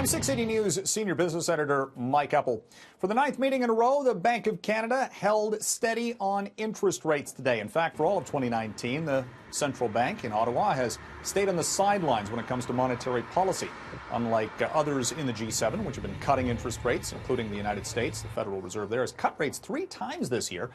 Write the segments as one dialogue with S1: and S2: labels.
S1: I'm 680 News Senior Business Editor Mike Eppel. For the ninth meeting in a row, the Bank of Canada held steady on interest rates today. In fact, for all of 2019, the central bank in Ottawa has stayed on the sidelines when it comes to monetary policy. Unlike others in the G7, which have been cutting interest rates, including the United States, the Federal Reserve there has cut rates 3 times this year.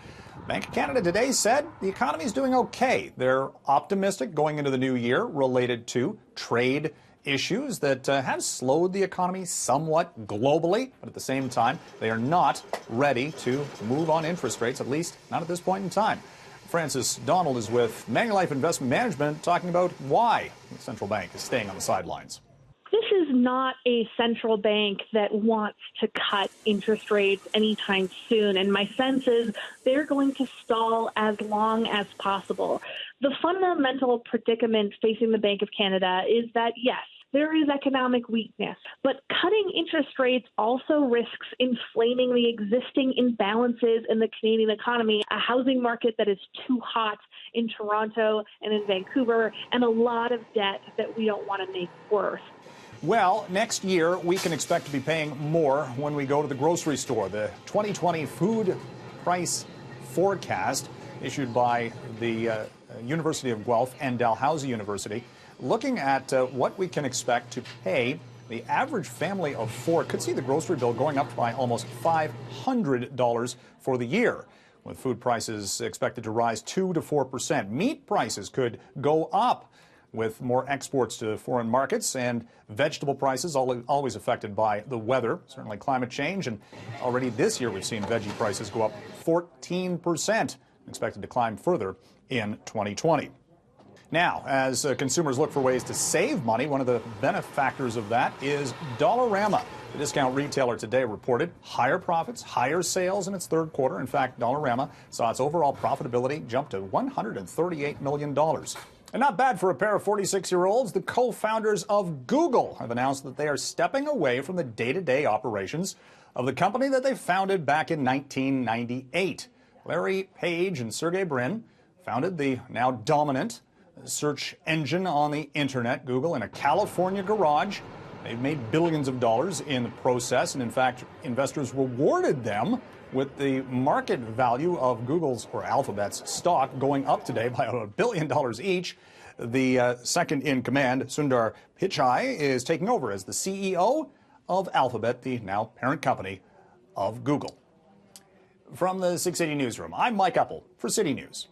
S1: Bank of Canada today said the economy is doing okay. They're optimistic going into the new year related to trade issues that have slowed the economy somewhat globally, but at the same time, they are not ready to move on interest rates, at least not at this point in time. Francis Donald is with Manulife Investment Management talking about why the central bank is staying on the sidelines.
S2: This is not a central bank that wants to cut interest rates anytime soon, and my sense is they're going to stall as long as possible. The fundamental predicament facing the Bank of Canada is that, yes, there is economic weakness, but cutting interest rates also risks inflaming the existing imbalances in the Canadian economy, a housing market that is too hot in Toronto and in Vancouver, and a lot of debt that we don't want to make worse.
S1: Well, next year, we can expect to be paying more when we go to the grocery store. The 2020 food price forecast issued by the University of Guelph and Dalhousie University, looking at what we can expect to pay. The average family of 4 could see the grocery bill going up by almost $500 for the year, with food prices expected to rise 2 to 4%. Meat prices could go up with more exports to foreign markets, and vegetable prices always affected by the weather, certainly climate change. And already this year we've seen veggie prices go up 14%, expected to climb further in 2020. Now, as consumers look for ways to save money, one of the benefactors of that is Dollarama. The discount retailer today reported higher profits, higher sales in its third quarter. In fact, Dollarama saw its overall profitability jump to $138 million. And not bad for a pair of 46-year-olds. The co-founders of Google have announced that they are stepping away from the day-to-day operations of the company that they founded back in 1998. Larry Page and Sergey Brin founded the now dominant search engine on the internet, Google, in a California garage. They've made billions of dollars in the process, and in fact, investors rewarded them with the market value of Google's or Alphabet's stock going up today by about $1 billion each. The second in command, Sundar Pichai, is taking over as the CEO of Alphabet, the now parent company of Google. From the 680 Newsroom, I'm Mike Eppel for City News.